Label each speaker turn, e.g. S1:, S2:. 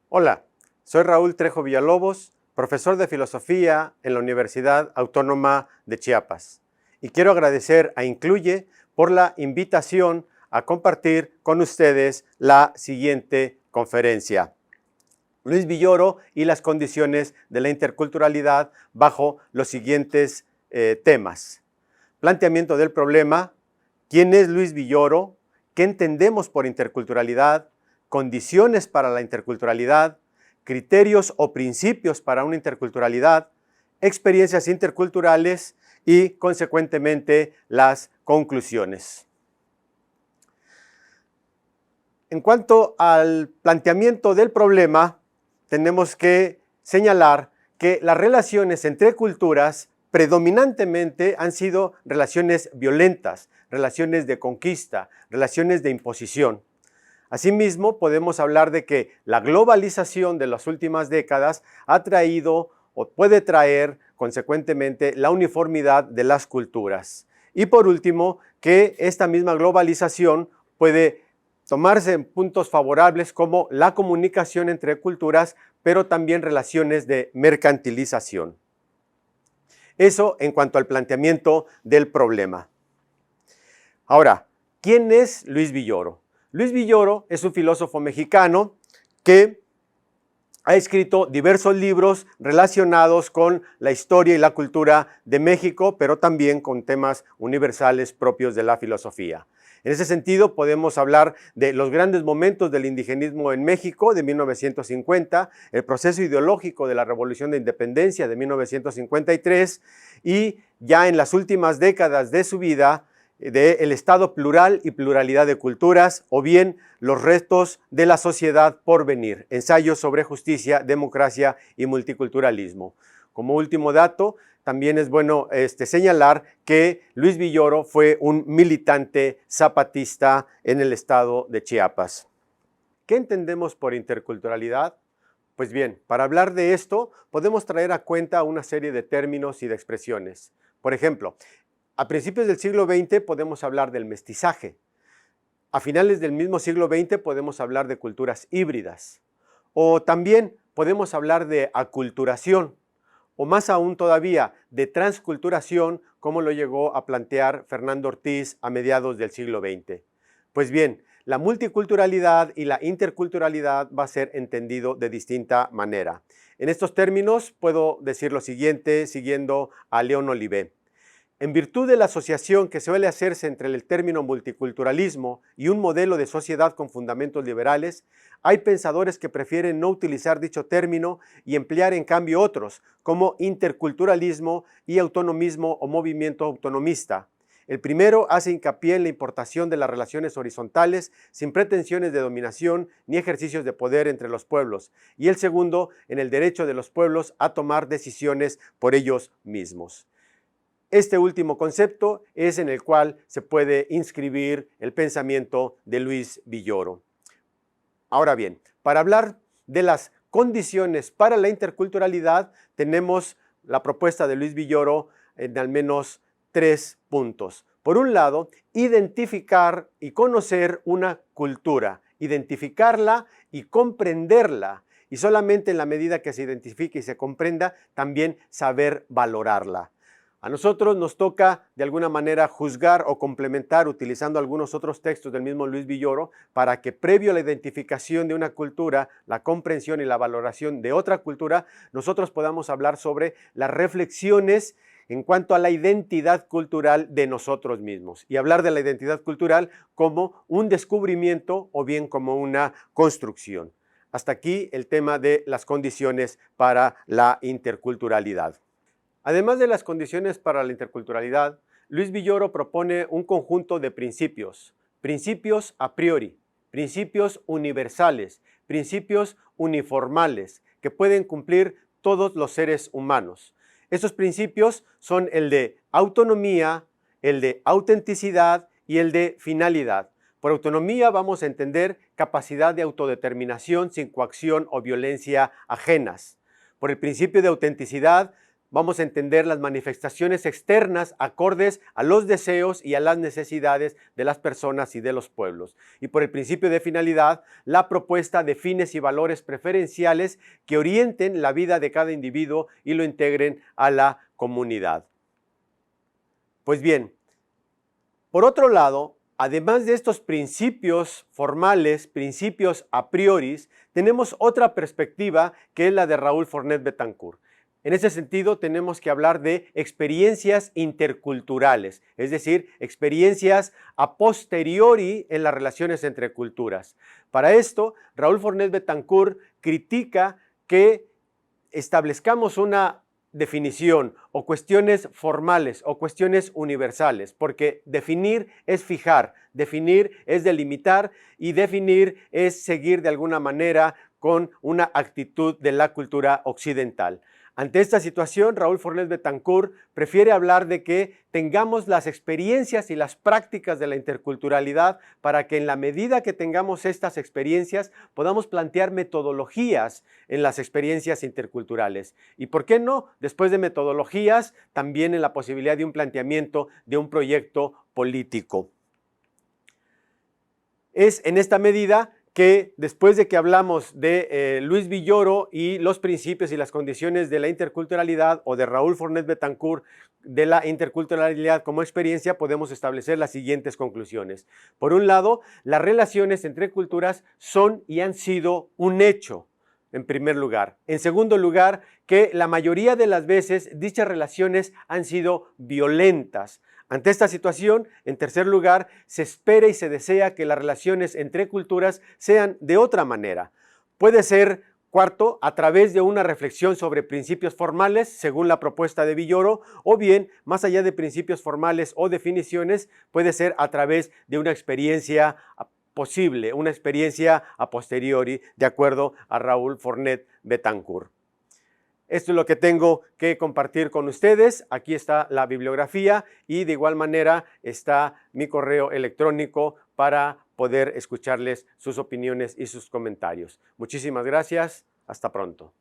S1: Hola, soy Raúl Trejo Villalobos, profesor de filosofía en la Universidad Autónoma de Chiapas. Y quiero agradecer a Incluye por la invitación a compartir con ustedes la siguiente conferencia. Luis Villoro y las condiciones de la interculturalidad bajo los siguientes temas. Planteamiento del problema, ¿quién es Luis Villoro? ¿Qué entendemos por interculturalidad? Condiciones para la interculturalidad, criterios o principios para una interculturalidad, experiencias interculturales y, consecuentemente, las conclusiones. En cuanto al planteamiento del problema, tenemos que señalar que las relaciones entre culturas predominantemente han sido relaciones violentas, relaciones de conquista, relaciones de imposición. Asimismo, podemos hablar de que la globalización de las últimas décadas ha traído o puede traer, consecuentemente, la uniformidad de las culturas. Y por último, que esta misma globalización puede tomarse en puntos favorables como la comunicación entre culturas, pero también relaciones de mercantilización. Eso en cuanto al planteamiento del problema. Ahora, ¿quién es Luis Villoro? Luis Villoro es un filósofo mexicano que ha escrito diversos libros relacionados con la historia y la cultura de México, pero también con temas universales propios de la filosofía. En ese sentido, podemos hablar de los grandes momentos del indigenismo en México de 1950, el proceso ideológico de la Revolución de Independencia de 1953 y ya en las últimas décadas de su vida, del Estado plural y pluralidad de culturas, o bien los restos de la sociedad por venir, ensayos sobre justicia, democracia y multiculturalismo. Como último dato, también es bueno señalar que Luis Villoro fue un militante zapatista en el estado de Chiapas. ¿Qué entendemos por interculturalidad? Pues bien, para hablar de esto, podemos traer a cuenta una serie de términos y de expresiones. Por ejemplo, a principios del siglo XX podemos hablar del mestizaje. A finales del mismo siglo XX podemos hablar de culturas híbridas. O también podemos hablar de aculturación. O más aún todavía, de transculturación, como lo llegó a plantear Fernando Ortiz a mediados del siglo XX. Pues bien, la multiculturalidad y la interculturalidad va a ser entendido de distinta manera. En estos términos puedo decir lo siguiente, siguiendo a León Olivé. En virtud de la asociación que suele hacerse entre el término multiculturalismo y un modelo de sociedad con fundamentos liberales, hay pensadores que prefieren no utilizar dicho término y emplear en cambio otros, como interculturalismo y autonomismo o movimiento autonomista. El primero hace hincapié en la importación de las relaciones horizontales sin pretensiones de dominación ni ejercicios de poder entre los pueblos, y el segundo en el derecho de los pueblos a tomar decisiones por ellos mismos. Este último concepto es en el cual se puede inscribir el pensamiento de Luis Villoro. Ahora bien, para hablar de las condiciones para la interculturalidad, tenemos la propuesta de Luis Villoro en al menos 3 puntos. Por un lado, identificar y conocer una cultura, identificarla y comprenderla, y solamente en la medida que se identifique y se comprenda, también saber valorarla. A nosotros nos toca de alguna manera juzgar o complementar utilizando algunos otros textos del mismo Luis Villoro para que previo a la identificación de una cultura, la comprensión y la valoración de otra cultura, nosotros podamos hablar sobre las reflexiones en cuanto a la identidad cultural de nosotros mismos y hablar de la identidad cultural como un descubrimiento o bien como una construcción. Hasta aquí el tema de las condiciones para la interculturalidad. Además de las condiciones para la interculturalidad, Luis Villoro propone un conjunto de principios, principios a priori, principios universales, principios uniformales, que pueden cumplir todos los seres humanos. Esos principios son el de autonomía, el de autenticidad y el de finalidad. Por autonomía vamos a entender capacidad de autodeterminación sin coacción o violencia ajenas. Por el principio de autenticidad vamos a entender las manifestaciones externas acordes a los deseos y a las necesidades de las personas y de los pueblos. Y por el principio de finalidad, la propuesta de fines y valores preferenciales que orienten la vida de cada individuo y lo integren a la comunidad. Pues bien, por otro lado, además de estos principios formales, principios a priori, tenemos otra perspectiva que es la de Raúl Fornet Betancourt. En ese sentido, tenemos que hablar de experiencias interculturales, es decir, experiencias a posteriori en las relaciones entre culturas. Para esto, Raúl Fornet Betancourt critica que establezcamos una definición o cuestiones formales o cuestiones universales, porque definir es fijar, definir es delimitar y definir es seguir de alguna manera con una actitud de la cultura occidental. Ante esta situación, Raúl Fornet Betancourt prefiere hablar de que tengamos las experiencias y las prácticas de la interculturalidad para que en la medida que tengamos estas experiencias podamos plantear metodologías en las experiencias interculturales. Y por qué no, después de metodologías, también en la posibilidad de un planteamiento de un proyecto político. Es en esta medida que después de que hablamos de Luis Villoro y los principios y las condiciones de la interculturalidad o de Raúl Fornet Betancourt de la interculturalidad como experiencia, podemos establecer las siguientes conclusiones. Por un lado, las relaciones entre culturas son y han sido un hecho, en primer lugar. En segundo lugar, que la mayoría de las veces dichas relaciones han sido violentas. Ante esta situación, en tercer lugar, se espera y se desea que las relaciones entre culturas sean de otra manera. Puede ser, cuarto, a través de una reflexión sobre principios formales, según la propuesta de Villoro, o bien, más allá de principios formales o definiciones, puede ser a través de una experiencia posible, una experiencia a posteriori, de acuerdo a Raúl Fornet Betancourt. Esto es lo que tengo que compartir con ustedes. Aquí está la bibliografía y de igual manera está mi correo electrónico para poder escucharles sus opiniones y sus comentarios. Muchísimas gracias. Hasta pronto.